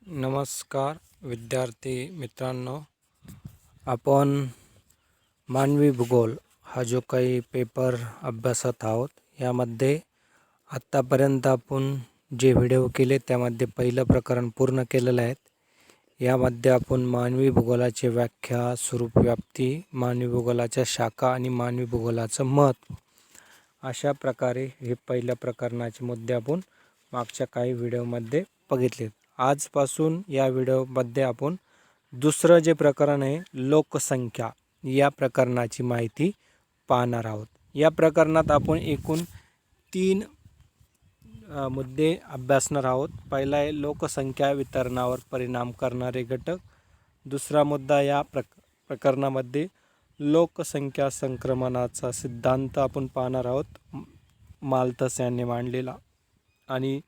नमस्कार विद्यार्थी मित्रांनो, आपण मानवी भूगोल हा जो काही पेपर अभ्यासत आहोत, यामध्ये आत्तापर्यंत आपण जे व्हिडिओ केले त्यामध्ये पहिलं प्रकरण पूर्ण केलेलं आहे. यामध्ये आपण मानवी भूगोलाची व्याख्या, स्वरूप, व्याप्ती, मानवी भूगोलाच्या शाखा आणि मानवी भूगोलाचं महत्त्व अशा प्रकारे हे पहिल्या प्रकरणाचे मुद्दे आपण मागच्या काही व्हिडिओमध्ये बघितलेत. आजपासून या व्हिडिओमध्ये आपण दुसरं जे प्रकरण आहे लोकसंख्या या प्रकरणाची माहिती पाहणार आहोत. या प्रकरणात आपण एकूण 3 मुद्दे अभ्यासणार आहोत. पहिला आहे लोकसंख्या वितरणावर परिणाम करणारे घटक. दुसरा मुद्दा या प्रकरणामध्ये लोकसंख्या संक्रमणाचा सिद्धांत आपण पाहणार आहोत, माल्थस यांनी मांडलेला. आणि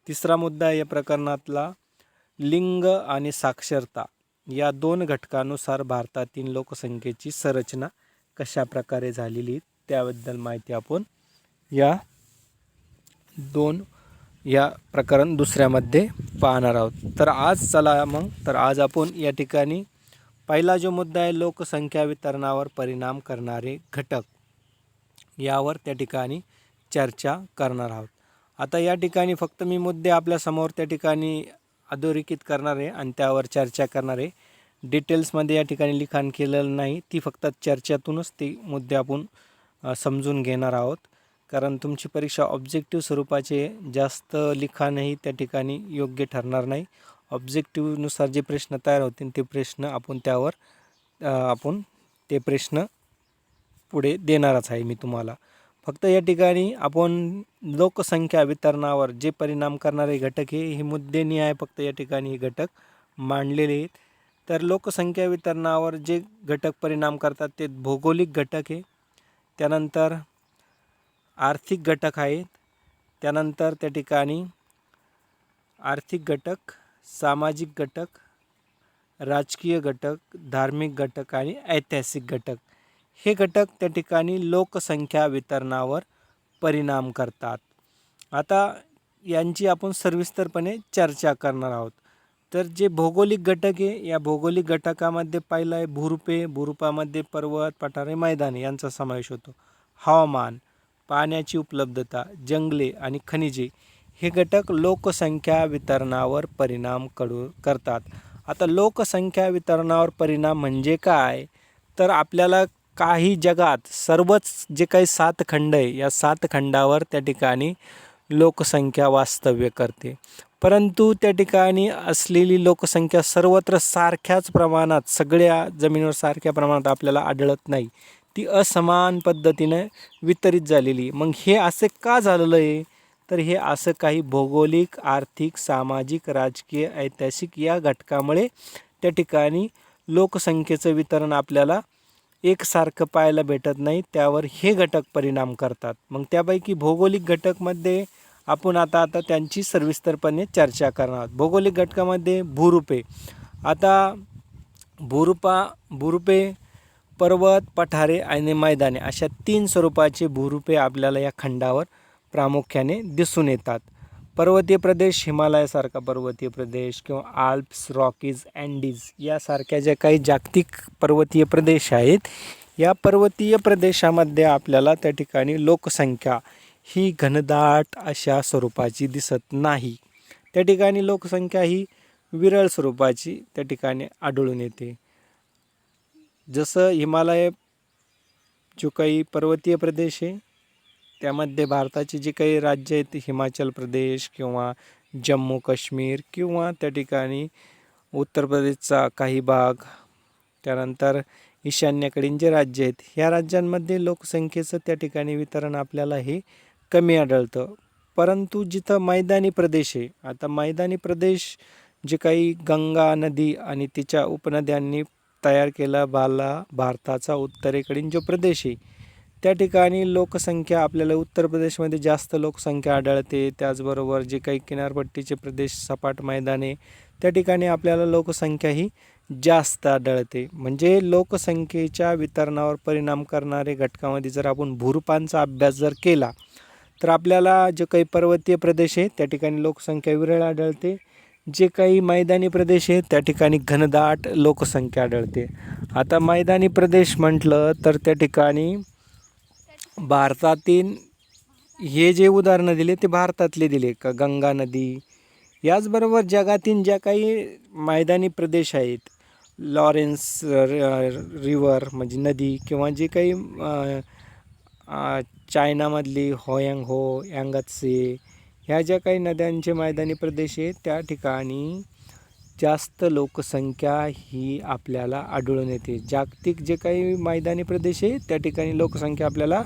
तिसरा मुद्दा या प्रकरणातला लिंग आणि साक्षरता या 2 घटकानुसार भारतातील लोकसंख्येची संरचना कशा प्रकारे झालेली त्याबद्दल माहिती आपण या प्रकरण दुसऱ्यामध्ये पाहणार आहोत. तर आज आपण या ठिकाणी पहिला जो मुद्दा आहे लोकसंख्या वितरणावर परिणाम करणारे घटक, यावर त्या ठिकाणी चर्चा करणार आहोत. आता या ठिकाणी फक्त मी मुद्दे आपल्यासमोर त्या ठिकाणी अधोरेखित करणार आहे आणि त्यावर चर्चा करणार आहे. डिटेल्समध्ये या ठिकाणी लिखाण केलेलं नाही, ती फक्त चर्चेतूनच ते मुद्दे आपण समजून घेणार आहोत. कारण तुमची परीक्षा ऑब्जेक्टिव्ह स्वरूपाचे जास्त लिखाणही त्या ठिकाणी योग्य ठरणार नाही. ऑब्जेक्टिव्हनुसार जे प्रश्न तयार होतील ते प्रश्न आपण ते प्रश्न पुढे देणारच आहे मी तुम्हाला. फक्त या ठिकाणी आपण लोकसंख्या वितरणावर जे परिणाम करणारे घटक हे मुद्देनिहाय फक्त या ठिकाणी हे घटक मांडलेले आहेत. तर लोकसंख्या वितरणावर जे घटक परिणाम करतात ते भौगोलिक घटक आहे, त्यानंतर आर्थिक घटक आहेत, त्यानंतर त्या ठिकाणी आर्थिक घटक, सामाजिक घटक, राजकीय घटक, धार्मिक घटक आणि ऐतिहासिक घटक हे घटक त्या ठिकाणी लोकसंख्या वितरणावर परिणाम करतात. आता यांची आपण सविस्तरपणे चर्चा करणार आहोत. तर जे भौगोलिक घटक आहे, या भौगोलिक घटकामध्ये पहिला आहे भूरूपे. भूरूपामध्ये पर्वत, पठारे, मैदाने यांचा समावेश होतो. हवामान, पाण्याची उपलब्धता, जंगले आणि खनिजे हे घटक लोकसंख्या वितरणावर परिणाम करतात. आता लोकसंख्या वितरणावर परिणाम म्हणजे काय, तर आपल्याला काही जगात सर्वच जे काही 7 खंड आहे, या 7 खंडावर त्या ठिकाणी लोकसंख्या वास्तव्य करते. परंतु त्या ठिकाणी असलेली लोकसंख्या सर्वत्र सारख्याच प्रमाणात, सगळ्या जमिनीवर सारख्या प्रमाणात आपल्याला आढळत नाही. ती असमान पद्धतीने वितरित झालेली. मग हे असं का झालेलं आहे, तर हे असं काही भौगोलिक, आर्थिक, सामाजिक, राजकीय, ऐतिहासिक या घटकामुळे त्या ठिकाणी लोकसंख्येचं वितरण आपल्याला एकसारखं पाहायला भेटत नाही. त्यावर हे घटक परिणाम करतात. मग त्यापैकी भौगोलिक घटकमध्ये आपण आता त्यांची सविस्तरपणे चर्चा करणार आहोत. भौगोलिक घटकामध्ये भूरूपे. आता भूरूपे पर्वत, पठारे आणि मैदाने अशा 3 स्वरूपाचे भूरूपे आपल्याला या खंडावर प्रामुख्याने दिसून येतात. पर्वतीय प्रदेश, हिमालयासारखा पर्वतीय प्रदेश किंवा आल्प्स, रॉकीज, अँडीज यासारख्या ज्या काही जागतिक पर्वतीय प्रदेश आहेत, या पर्वतीय प्रदेशामध्ये आपल्याला त्या ठिकाणी लोकसंख्या ही घनदाट अशा स्वरूपाची दिसत नाही. त्या ठिकाणी लोकसंख्या ही विरळ स्वरूपाची त्या ठिकाणी आढळून येते. जसं हिमालय जो काही पर्वतीय प्रदेश आहे, त्यामध्ये भारताचे जे काही राज्य आहेत, हिमाचल प्रदेश किंवा जम्मू काश्मीर किंवा त्या ठिकाणी उत्तर प्रदेशचा काही भाग, त्यानंतर ईशान्येकडील जे राज्य आहेत, ह्या राज्यांमध्ये लोकसंख्येचं त्या ठिकाणी वितरण आपल्याला हे कमी आढळतं. परंतु जिथं मैदानी प्रदेश आहे, आता मैदानी प्रदेश जे काही गंगा नदी आणि तिच्या उपनद्यांनी तयार केला भारताचा उत्तरेकडील जो प्रदेश आहे, त्या ठिकाणी लोकसंख्या आपल्याला उत्तर प्रदेशमध्ये जास्त लोकसंख्या आढळते. त्याचबरोबर जे काही किनारपट्टीचे प्रदेश, सपाट मैदाने, त्या ठिकाणी आपल्याला लोकसंख्या ही जास्त आढळते. म्हणजे लोकसंख्येच्या वितरणावर परिणाम करणारे घटकामध्ये जर आपण भूरूपांचा अभ्यास जर केला, तर आपल्याला जो काही पर्वतीय प्रदेश आहे त्या ठिकाणी लोकसंख्या विरळ आढळते. जे काही मैदानी प्रदेश आहे त्या ठिकाणी घनदाट लोकसंख्या आढळते. आता मैदानी प्रदेश म्हटलं तर त्या ठिकाणी भारतातील हे जे उदाहरणं दिले ते भारतातले दिले का गंगा नदी, याचबरोबर जगातील ज्या काही मैदानी प्रदेश आहेत, लॉरेन्स रिवर म्हणजे नदी, किंवा जे काही चायनामधली होयांग यांगत्से, ह्या ज्या काही नद्यांचे मैदानी प्रदेश आहेत त्या ठिकाणी जास्त लोकसंख्या ही आपल्याला आढळून येते. जागतिक जे काही मैदानी प्रदेश आहे त्या ठिकाणी लोकसंख्या आपल्याला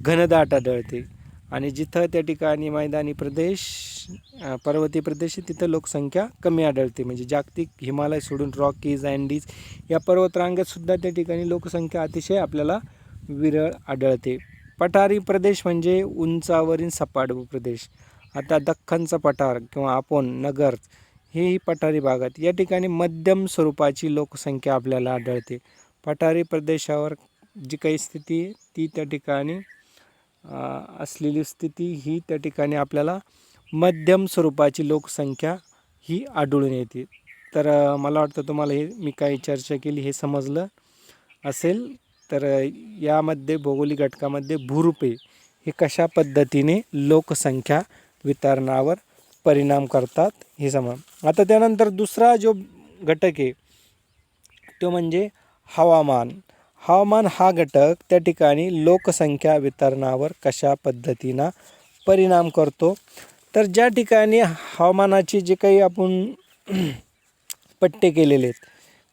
घनदाट आढळते, आणि जिथं त्या ठिकाणी मैदानी प्रदेश पर्वतीय प्रदेश आहे तिथं लोकसंख्या कमी आढळते. म्हणजे जागतिक हिमालय सोडून रॉकीज, अँडीज या पर्वतरांगेतसुद्धा त्या ठिकाणी लोकसंख्या अतिशय आपल्याला विरळ आढळते. पठारी प्रदेश म्हणजे उंचावरील सपाट प्रदेश. आता दख्खनचा पठार किंवा आपण नगर हेही पठारी भागात, या ठिकाणी मध्यम स्वरूपाची लोकसंख्या आपल्याला आढळते. पठारी प्रदेशावर जी काही स्थिती ती त्या ठिकाणी असलेली स्थिती ही त्या ठिकाणी आपल्याला मध्यम स्वरूपाची लोकसंख्या ही आढळून येते. तर मला वाटतं तुम्हाला हे मी काही चर्चा केली हे समजलं असेल. तर यामध्ये भौगोलिक घटकामध्ये भूरूपे हे कशा पद्धतीने लोकसंख्या वितरणावर परिणाम करतात हे समज. आता त्यानंतर दुसरा जो घटक आहे तो म्हणजे हवामान. हवामान हा घटक त्या ठिकाणी लोकसंख्या वितरणावर कशा पद्धतीनं परिणाम करतो. तर ज्या ठिकाणी हवामानाचे जे काही आपण पट्टे केलेले आहेत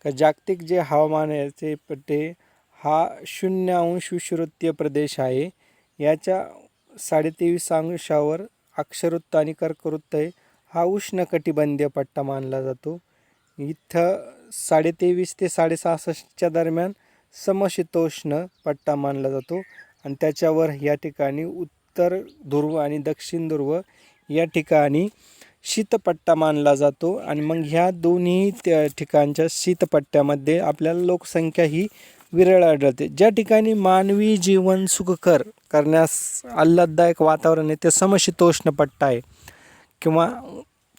का, जागतिक जे हवामानाचे पट्टे हा 0° विषुववृत्तीय प्रदेश आहे. याच्या 23.5 अक्षवृत्त आणि कर्कवृत्त आहे. हा उष्णकटिबंधीय पट्टा मानला जातो. इथं 23.5 ते 66.5 दरम्यान समशीतोष्ण पट्टा मानला जातो, आणि त्याच्यावर या ठिकाणी उत्तर ध्रुव आणि दक्षिण ध्रुव या ठिकाणी शीतपट्टा मानला जातो. आणि मग ह्या दोन्ही त्या ठिकाणच्या शीतपट्ट्यामध्ये आपल्याला लोकसंख्या ही विरळ आढळते. ज्या ठिकाणी मानवी जीवन सुखकर करण्यास आल्हाददायक वातावरण आहे ते समशीतोष्ण पट्टा आहे, किंवा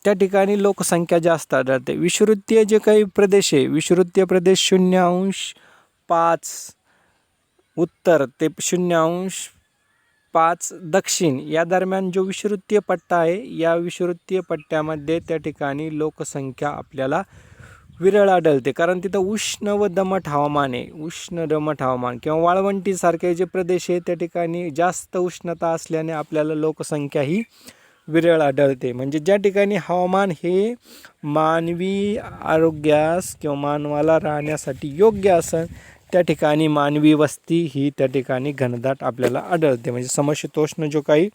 त्या ठिकाणी लोकसंख्या जास्त आढळते. विषुववृत्तीय जे काही प्रदेश आहे, विषुववृत्तीय प्रदेश 0.5 उत्तर ते 0.5 दक्षिण या दरम्यान जो विषुववृत्तीय पट्टा आहे, या विषुववृत्तीय पट्ट्यामध्ये त्या ठिकाणी लोकसंख्या आपल्याला विरळ आढळते, कारण तिथं उष्ण व दमट हवामान आहे. उष्ण दमट हवामान किंवा वाळवंटीसारखे जे प्रदेश आहे त्या ठिकाणी जास्त उष्णता असल्याने आपल्याला लोकसंख्या ही विरळ आढळते. म्हणजे ज्या ठिकाणी हवामान हे मानवी आरोग्यास किंवा मानवाला राहण्यासाठी योग्य असेल त्या ठिकाणी मानवी वस्ती ही त्या ठिकाणी घनदाट आपल्याला आढळते. म्हणजे समशीतोष्ण जो काही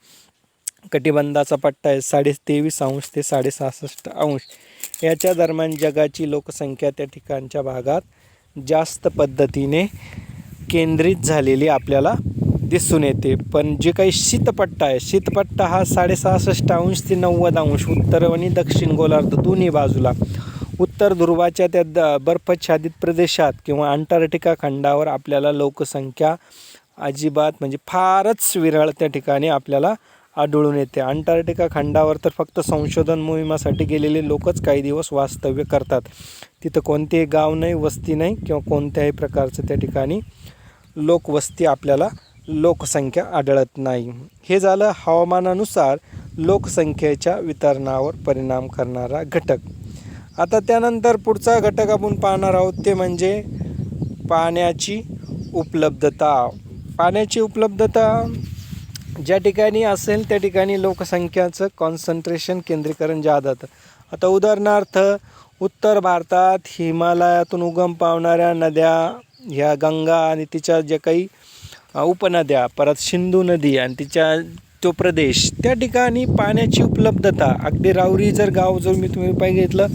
कटिबंधाचा पट्टा आहे 23.5 ते 66.5 याच्या दरम्यान जगाची लोकसंख्या त्या ठिकाणच्या भागात जास्त पद्धतीने केंद्रित झालेली आपल्याला दिसून येते. पण जे काही शीतपट्टा आहे, शीतपट्टा हा 66.5 ते 90° उत्तर आणि दक्षिण गोलार्ध दोन्ही बाजूला, उत्तर ध्रुवाच्या त्या बर्फाच्छादित प्रदेशात किंवा अंटार्क्टिका खंडावर आपल्याला लोकसंख्या अजिबात म्हणजे फारच विरळ त्या ठिकाणी आपल्याला आढळून येते. अंटार्क्टिका खंडावर तर फक्त संशोधन मोहिमासाठी गेलेले लोकच काही दिवस वास्तव्य करतात. तिथं कोणतेही गाव नाही, वस्ती नाही, किंवा कोणत्याही प्रकारचं त्या ठिकाणी लोकवस्ती आपल्याला लोकसंख्या आढळत नाही. हे झालं हवामानानुसार लोकसंख्येच्या वितरणावर परिणाम करणारा घटक. आता त्यानंतर पुढचा घटक आपण पाहणार आहोत ते म्हणजे पाण्याची उपलब्धता. पाण्याची उपलब्धता ज्या ठिकाणी असेल त्या ठिकाणी लोकसंख्याचं कॉन्सन्ट्रेशन केंद्रीकरण जादा होतं. आता उदाहरणार्थ उत्तर भारतात हिमालयातून उगम पावणाऱ्या नद्या ह्या गंगा आणि तिच्या ज्या काही उपनद्या, परत सिंधू नदी आणि तिच्या तो प्रदेश, त्या ठिकाणी पाण्याची उपलब्धता अगदी राहुरी जर गाव जर तुम्ही बघितलं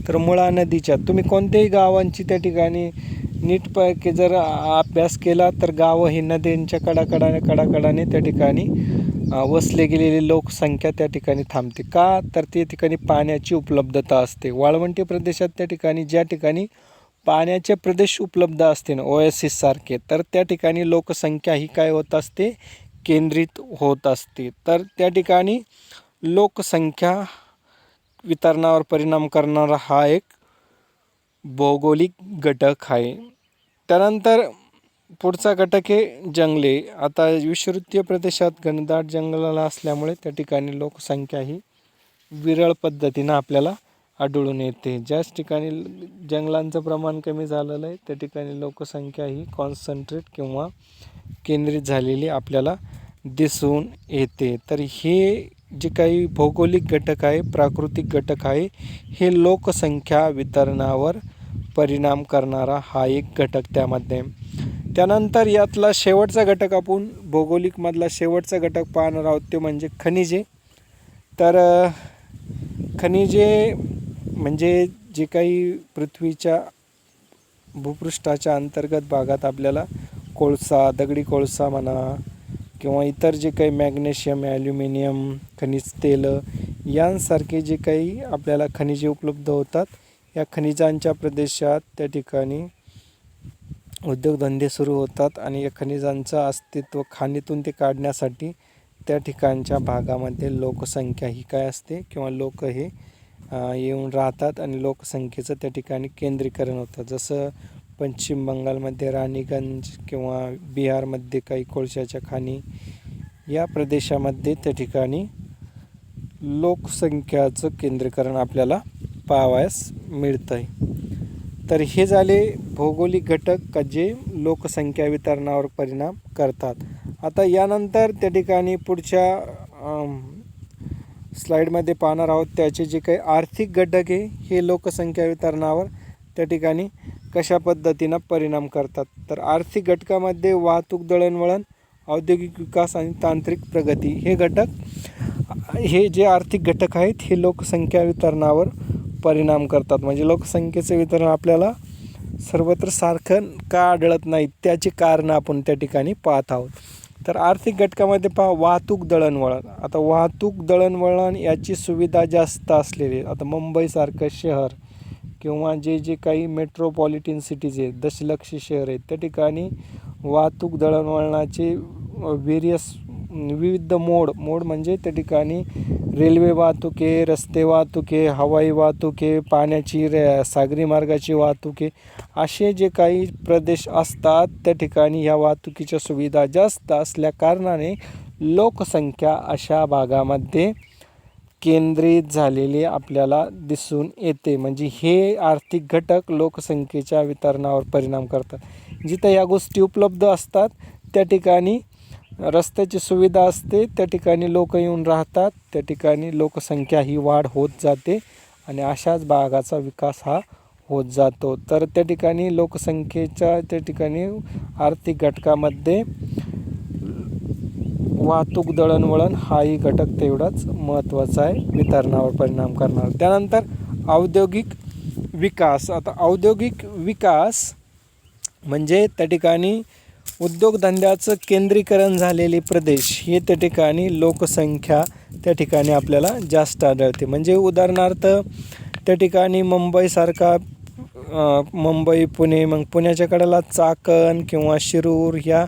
तर मुळा नदीच्या तुम्ही कोणत्याही गावांची त्या ठिकाणी नीटपैकी जर अभ्यास केला तर गावं ही नद्यांच्या कडाकडाने त्या ठिकाणी वसले गेलेली लोकसंख्या त्या ठिकाणी थांबते. का तर त्या ठिकाणी पाण्याची उपलब्धता असते. वाळवंटी प्रदेशात त्या ठिकाणी ज्या ठिकाणी पाण्याचे प्रदेश उपलब्ध असते ना, ओएसिस सारखे, तर त्या ठिकाणी लोकसंख्या ही काय होत असते, केंद्रित होत असते. तर त्या ठिकाणी लोकसंख्या वितरणावर परिणाम करणारा हा एक भौगोलिक घटक आहे. त्यानंतर पुढचा घटक आहे जंगले. आता विषुववृत्तीय प्रदेशात घनदाट जंगलाला असल्यामुळे त्या ठिकाणी लोकसंख्या ही विरळ पद्धतीनं आपल्याला आढळून येते. ज्याच ठिकाणी जंगलांचं प्रमाण कमी झालेलं आहे त्या ठिकाणी लोकसंख्या ही कॉन्सन्ट्रेट किंवा केंद्रित झालेली आपल्याला दिसून येते. तर हे जे काही भौगोलिक घटक आहे, प्राकृतिक घटक आहे, हे लोकसंख्या वितरणावर परिणाम करणारा हा एक घटक त्यामध्ये. त्यानंतर यातला शेवटचा घटक आपण भौगोलिकमधला शेवटचा घटक पाहणार आहोत ते म्हणजे खनिजे. तर खनिजे म्हणजे जे काही पृथ्वीच्या भूपृष्ठाच्या अंतर्गत भागात आपल्याला कोळसा, दगडी कोळसा म्हणा किंवा इतर जे काही मॅग्नेशियम, ॲल्युमिनियम, खनिज तेल यांसारखे जे काही आपल्याला खनिजे उपलब्ध होतात, या खनिजांच्या प्रदेशात त्या ठिकाणी उद्योगधंदे सुरू होतात आणि या खनिजांचं अस्तित्व खाणीतून ते काढण्यासाठी त्या ठिकाणच्या भागामध्ये लोकसंख्या ही काय असते किंवा लोक हे येऊन राहतात आणि लोकसंख्येचं त्या ठिकाणी केंद्रीकरण होतं. जसं पश्चिम बंगालमध्ये राणीगंज किंवा बिहारमध्ये काही कोळशाच्या खाणी, या प्रदेशामध्ये त्या ठिकाणी लोकसंख्याचं केंद्रीकरण आपल्याला पाहावयास मिळतं आहे. तर हे झाले भौगोलिक घटक का जे लोकसंख्या वितरणावर परिणाम करतात. आता यानंतर त्या ठिकाणी पुढच्या स्लाईडमध्ये पाहणार आहोत त्याचे जे काही आर्थिक घटक आहे हे लोकसंख्या वितरणावर त्या ठिकाणी कशा पद्धतीनं परिणाम करतात. तर आर्थिक घटकामध्ये वाहतूक, दळणवळण, औद्योगिक विकास आणि तांत्रिक प्रगती हे घटक, हे जे आर्थिक घटक आहेत हे लोकसंख्या वितरणावर परिणाम करतात. म्हणजे लोकसंख्येचं वितरण आपल्याला सर्वत्र सारखं का आढळत नाही त्याची कारणं आपण त्या ठिकाणी पाहत आहोत. तर आर्थिक घटकामध्ये पहा वाहतूक, दळणवळण. आता वाहतूक, दळणवळण याची सुविधा जास्त असलेली, आता मुंबईसारखं शहर किंवा जे काही मेट्रोपॉलिटन सिटीज आहेत, दशलक्षी शहर आहेत, त्या ठिकाणी वाहतूक दळणवळणाचे विविध मोड म्हणजे त्या ठिकाणी रेल्वे वाहतूक आहे, रस्ते वाहतूक आहे, हवाई वाहतूक आहे, पाण्याची सागरी मार्गाची वाहतूक आहे, असे जे काही प्रदेश असतात त्या ठिकाणी ह्या वाहतुकीच्या सुविधा जास्त असल्या कारणाने लोकसंख्या अशा भागामध्ये केंद्रित झालेली आपल्याला दिसून येते. म्हणजे हे आर्थिक घटक लोकसंख्येच्या वितरणावर परिणाम करतात. जिथं या गोष्टी उपलब्ध असतात त्या ठिकाणी रस्त्याची सुविधा असते, त्या ठिकाणी लोक येऊन राहतात, त्या ठिकाणी लोकसंख्या ही वाढ होत जाते आणि अशाच भागाचा विकास हा होत जातो. तर त्या ठिकाणी लोकसंख्येच्या त्या ठिकाणी आर्थिक घटकामध्ये वाहतूक, दळणवळण हाही घटक तेवढाच महत्त्वाचा आहे वितरणावर परिणाम करणार. त्यानंतर औद्योगिक विकास. आता औद्योगिक विकास म्हणजे त्या ठिकाणी उद्योगधंद्याचं केंद्रीकरण झालेले प्रदेश हे त्या ठिकाणी लोकसंख्या त्या ठिकाणी आपल्याला जास्त आढळते. म्हणजे उदाहरणार्थ त्या ठिकाणी मुंबईसारखा मुंबई, पुणे, मग पुण्याच्या कडेला चाकण किंवा शिरूर ह्या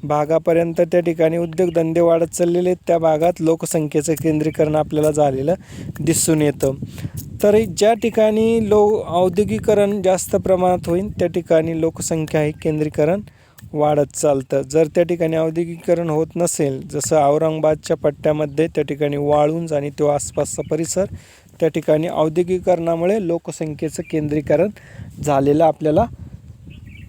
भागापर्यंत त्या ठिकाणी उद्योगधंदे वाढत चाललेले, त्या भागात लोकसंख्येचं केंद्रीकरण आपल्याला झालेलं दिसून येतं. तर ज्या ठिकाणी औद्योगिकरण जास्त प्रमाणात होईल त्या ठिकाणी लोकसंख्या हे केंद्रीकरण वाढत चालतं. जर त्या ठिकाणी औद्योगिकरण होत नसेल, जसं औरंगाबादच्या पट्ट्यामध्ये त्या ठिकाणी वाळूंज आणि तो आसपासचा परिसर, त्या ठिकाणी औद्योगिकरणामुळे लोकसंख्येचं केंद्रीकरण झालेलं आपल्याला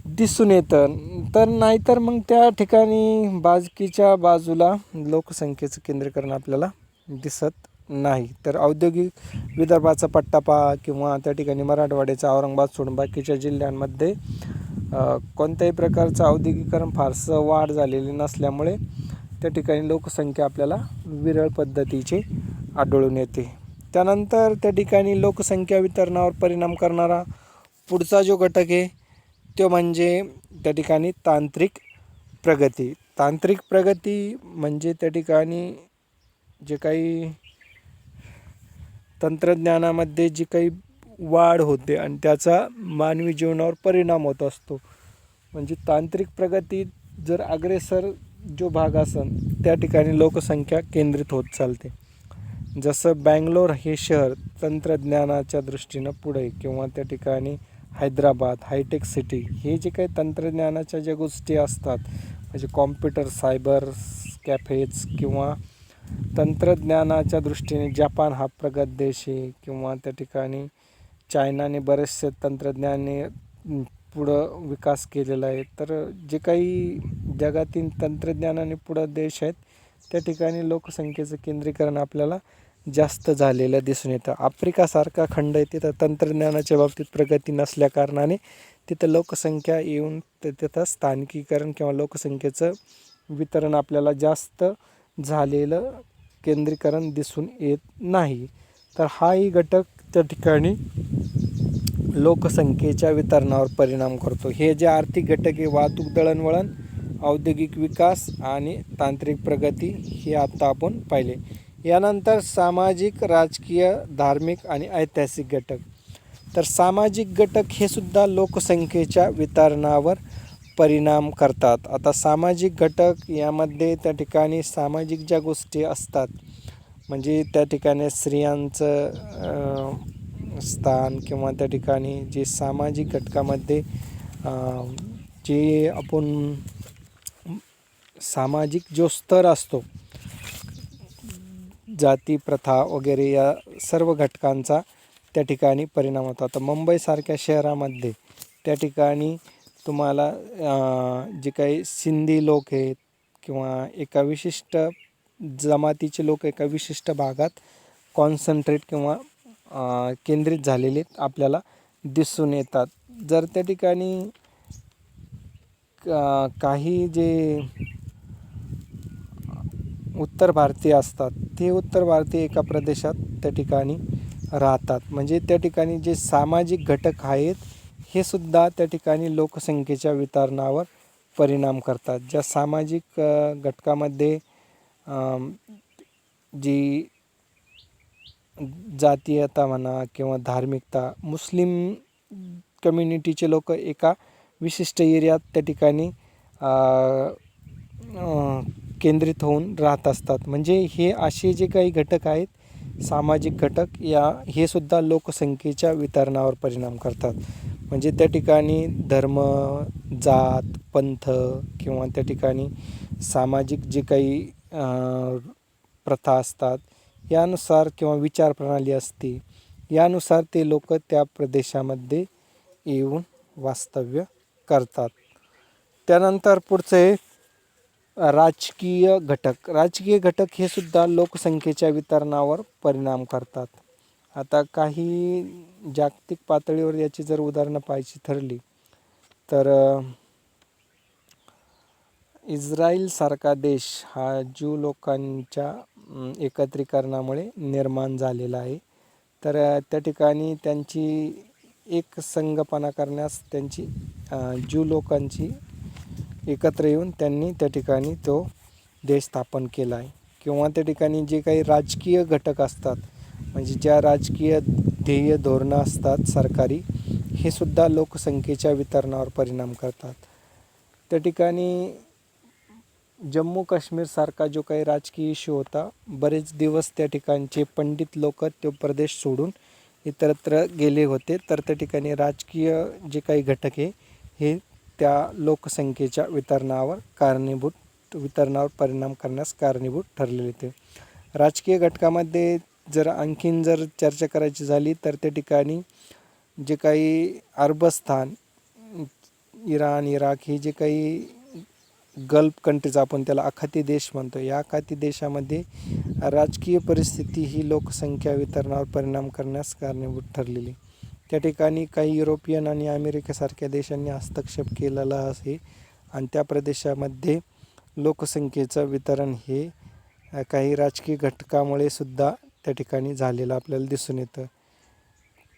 दिसून येतं. तर नाहीतर मग त्या ठिकाणी बाकीच्या बाजूला लोकसंख्येचं केंद्रीकरण आपल्याला दिसत नाही. तर औद्योगिक विदर्भाचा पट्टा पहा किंवा त्या ठिकाणी मराठवाड्याचा औरंगाबाद सोडून बाकीच्या जिल्ह्यांमध्ये कोणत्याही प्रकारचं औद्योगिकरण फारसं वाढ झालेली नसल्यामुळे त्या ठिकाणी लोकसंख्या आपल्याला विरळ पद्धतीची आढळून येते. त्यानंतर त्या ठिकाणी लोकसंख्या वितरणावर परिणाम करणारा पुढचा जो घटक आहे तो म्हणजे त्या ठिकाणी तांत्रिक प्रगती. तांत्रिक प्रगती म्हणजे त्या ठिकाणी जे काही तंत्रज्ञानामध्ये जी काही वाढ होते आणि त्याचा मानवी जीवनावर परिणाम होत असतो. म्हणजे तांत्रिक प्रगती जर अग्रेसर जो भाग असेल त्या ठिकाणी लोकसंख्या केंद्रित होत चालते. जसं बँगलोर हे शहर तंत्रज्ञानाच्या दृष्टीनं पुढे, किंवा त्या ठिकाणी हैदराबाद हायटेक सिटी, हे जे काही तंत्रज्ञानाच्या ज्या गोष्टी असतात म्हणजे कॉम्प्युटर सायबर कॅफेज, किंवा तंत्रज्ञानाच्या दृष्टीने जपान हा प्रगत देश आहे, किंवा त्या ठिकाणी चायनाने बरेचसे तंत्रज्ञाने पुढं विकास केलेला आहे. तर जे काही जगातील तंत्रज्ञानाने पुढं देश आहेत त्या ठिकाणी लोकसंख्येचं केंद्रीकरण आपल्याला जास्त झालेलं दिसून येतं. आफ्रिकासारखा खंड आहे, तिथं तंत्रज्ञानाच्या बाबतीत प्रगती नसल्या कारणाने तिथं लोकसंख्या येऊन तिथं स्थानिकीकरण किंवा लोकसंख्येचं वितरण आपल्याला जास्त झालेलं केंद्रीकरण दिसून येत नाही. तर हाही घटक त्या ठिकाणी लोकसंख्येच्या वितरणावर परिणाम करतो. हे जे आर्थिक घटक आहे, वाहतूक, दळणवळण, औद्योगिक विकास आणि तांत्रिक प्रगती, हे आता आपण पाहिले. यानंतर सामाजिक, राजकीय, धार्मिक आणि ऐतिहासिक घटक. तर सामाजिक घटक हे सुद्धा लोकसंख्येच्या वितरणावर परिणाम करतात. आता सामाजिक घटक यामध्ये त्या ठिकाणी सामाजिक ज्या गोष्टी असतात म्हणजे त्या ठिकाणी स्त्रियांचं स्थान, किंवा त्या ठिकाणी जे सामाजिक घटकामध्ये जे आपण सामाजिक जो स्तर असतो, जाती प्रथा वगैरे, या सर्व घटकांचा त्या ठिकाणी परिणाम होतो. आता मुंबईसारख्या शहरामध्ये त्या ठिकाणी तुम्हाला जे काही सिंधी लोक आहेत किंवा एका विशिष्ट जमातीचे लोक एका विशिष्ट भागात कॉन्सन्ट्रेट किंवा केंद्रित झालेले आपल्याला दिसून येतात. जर त्या ठिकाणी काही जे उत्तर भारतीय असतात ते उत्तर भारतीय एका प्रदेशात त्या ठिकाणी राहतात. म्हणजे त्या ठिकाणी जे सामाजिक घटक आहेत हे सुद्धा त्या ठिकाणी लोकसंख्येच्या वितरणावर परिणाम करतात. ज्या सामाजिक घटकामध्ये जी जातीयता म्हणा किंवा धार्मिकता, मुस्लिम कम्युनिटीचे लोक एका विशिष्ट एरियात त्या ठिकाणी केंद्रित होऊन राहत असतात. म्हणजे हे असे जे काही घटक आहेत सामाजिक घटक, हे सुद्धा लोकसंख्येच्या वितरणावर परिणाम करतात. म्हणजे त्या ठिकाणी धर्म, जात, पंथ किंवा त्या ठिकाणी सामाजिक जे काही प्रथा असतात यानुसार, किंवा विचारप्रणाली असते यानुसार ते लोक त्या प्रदेशामध्ये येऊन वास्तव्य करतात. त्यानंतर पुढचे राजकीय घटक. राजकीय घटक हे सुद्धा लोकसंख्येच्या वितरणावर परिणाम करतात. आता काही जागतिक पातळीवर याची जर उदाहरणं पाहायची ठरली तर इस्राईलसारखा देश हा ज्यू लोकांच्या एकत्रीकरणामुळे निर्माण झालेला आहे. तर त्या ठिकाणी त्यांची एक संघपणा करण्यास त्यांची ज्यू लोकांची एकत्र येऊन त्यांनी त्या ठिकाणी तो देश स्थापन केला आहे. किंवा त्या ठिकाणी जे काही राजकीय घटक असतात म्हणजे ज्या राजकीय ध्येय धोरणं असतात सरकारी, हे सुद्धा लोकसंख्येच्या वितरणावर परिणाम करतात. त्या ठिकाणी जम्मू काश्मीरसारखा जो काही राजकीय इश्यू होता, बरेच दिवस त्या ठिकाणचे पंडित लोक तो प्रदेश सोडून इतरत्र गेले होते. तर त्या ठिकाणी राजकीय जे काही घटक आहे हे त्या लोकसंख्येच्या वितरणावर परिणाम करण्यास कारणीभूत ठरलेले ते. राजकीय घटकामध्ये जर आणखीन जर चर्चा करायची झाली तर त्या ठिकाणी जे काही अरबस्थान, इराण, इराक हे जे काही गल्फ कंट्रीज आपण त्याला आखाती देश म्हणतो, या आखाती देशामध्ये राजकीय परिस्थिती ही लोकसंख्या वितरणावर परिणाम करण्यास कारणीभूत ठरलेली. त्या ठिकाणी काही युरोपियन आणि अमेरिकेसारख्या देशांनी हस्तक्षेप केलेला आहे आणि त्या प्रदेशामध्ये लोकसंख्येचं वितरण हे काही राजकीय घटकामुळे सुद्धा त्या ठिकाणी झालेलं आपल्याला दिसून येतं.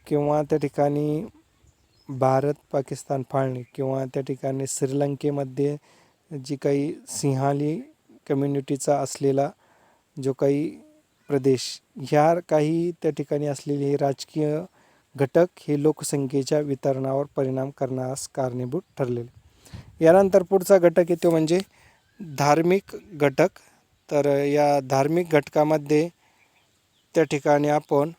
किंवा त्या ठिकाणी भारत पाकिस्तान फाळणी, किंवा त्या ठिकाणी श्रीलंकेमध्ये जी काही सिंहाली कम्युनिटीचा असलेला जो काही प्रदेश, ह्या काही त्या ठिकाणी असलेले राजकीय घटक हे लोकसंख्येच्या वितरणावर परिणाम करण्यास कारणीभूत ठरलेले. यानंतर पुढचा घटक येतो म्हणजे धार्मिक घटक. तर या धार्मिक घटकामध्ये त्या ठिकाणी आपण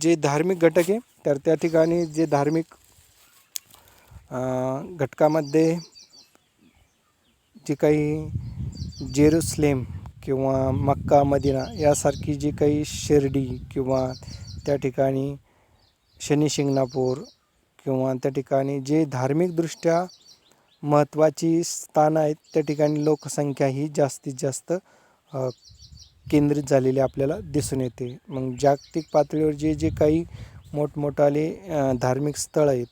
जे धार्मिक घटक आहे तर त्या ठिकाणी जे धार्मिक घटकामध्ये जे काही जेरुसलेम किंवा मक्का मदिना यासारखी जी काही शिर्डी किंवा त्या ठिकाणी शनी शिंगणापूर किंवा त्या ठिकाणी जे धार्मिकदृष्ट्या महत्त्वाची स्थानं आहेत त्या ठिकाणी लोकसंख्या ही जास्तीत जास्त केंद्रित झालेली आपल्याला दिसून येते. मग जागतिक पातळीवर जे जे काही मोठमोठाले धार्मिक स्थळं आहेत,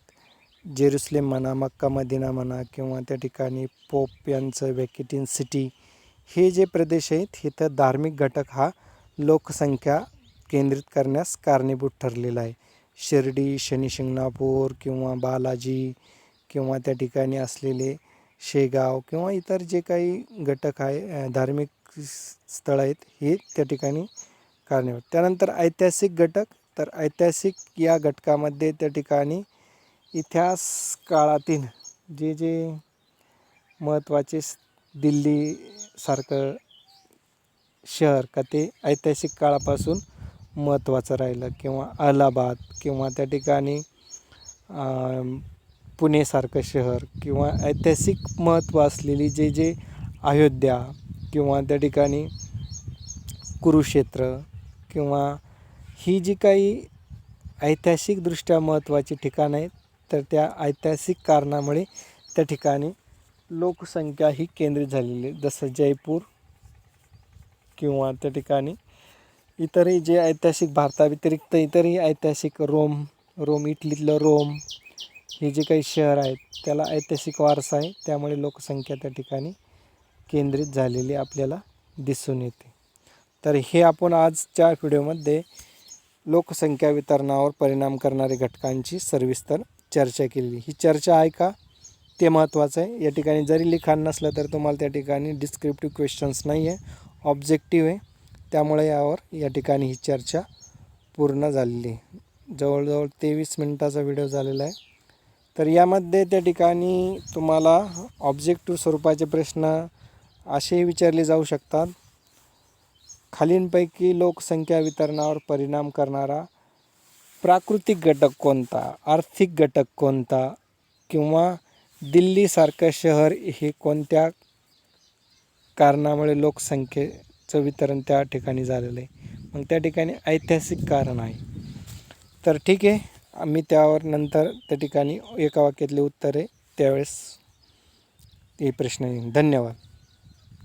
जेरुसलेम म्हणा, मक्का मदिना म्हणा किंवा त्या ठिकाणी पोप यांचं व्हॅटिकन सिटी, हे जे प्रदेश आहेत इथं धार्मिक घटक हा लोकसंख्या केंद्रित करण्यास कारणीभूत ठरलेला आहे. शिर्डी, शनी शिंगणापूर किंवा बालाजी किंवा त्या ठिकाणी असलेले शेगाव किंवा इतर जे काही घटक आहे धार्मिक स्थळं आहेत हे त्या ठिकाणी कारणीभूत. त्यानंतर ऐतिहासिक घटक, तर ऐतिहासिक या घटकामध्ये त्या ठिकाणी इतिहास काळातील जे जे महत्त्वाचे दिल्लीसारखं शहर का ते ऐतिहासिक काळापासून महत्त्वाचं राहिलं किंवा अलाहाबाद किंवा त्या ठिकाणी पुणेसारखं शहर किंवा ऐतिहासिक महत्त्व असलेली जे जे अयोध्या किंवा त्या ठिकाणी कुरुक्षेत्र किंवा ही जी काही ऐतिहासिकदृष्ट्या महत्त्वाची ठिकाणं आहेत तर त्या ऐतिहासिक कारणामुळे त्या ठिकाणी लोकसंख्या ही केंद्रित झालेली आहे. जसं जयपूर किंवा त्या ठिकाणी इतरही जे ऐतिहासिक भारताव्यतिरिक्त इतरही ऐतिहासिक रोम इटलीतलं रोम हे जे काही शहर आहेत त्याला ऐतिहासिक वारसा आहे, त्यामुळे लोकसंख्या त्या ठिकाणी केंद्रित झालेली आपल्याला दिसून येते. तर हे आपण आजच्या व्हिडिओमध्ये लोकसंख्या वितरणावर परिणाम करणारे घटकांची सविस्तर चर्चा केलेली. ही चर्चा आहे का ते महत्त्वाचं आहे. या ठिकाणी जरी लिखाण नसलं तर तुम्हाला त्या ठिकाणी डिस्क्रिप्टिव्ह क्वेश्चन्स नाही आहे, ऑब्जेक्टिव्ह आहे, त्यामुळे यावर या ठिकाणी ही चर्चा पूर्ण झालेली आहे. जवळजवळ 23 मिनिटाचा व्हिडिओ झालेला आहे. तर यामध्ये त्या ठिकाणी तुम्हाला ऑब्जेक्टिव्ह स्वरूपाचे प्रश्न असेही विचारले जाऊ शकतात. खालीलपैकी लोकसंख्या वितरणावर परिणाम करणारा प्राकृतिक घटक कोणता, आर्थिक घटक कोणता किंवा दिल्लीसारखं शहर हे कोणत्या कारणामुळे लोकसंख्येचं वितरण त्या ठिकाणी झालेलं आहे. मग त्या ठिकाणी ऐतिहासिक कारण आहे. तर ठीक आहे, आम्ही त्यावर नंतर त्या ठिकाणी एका वाक्यातले उत्तर आहे त्यावेळेस हे प्रश्न येईल. धन्यवाद.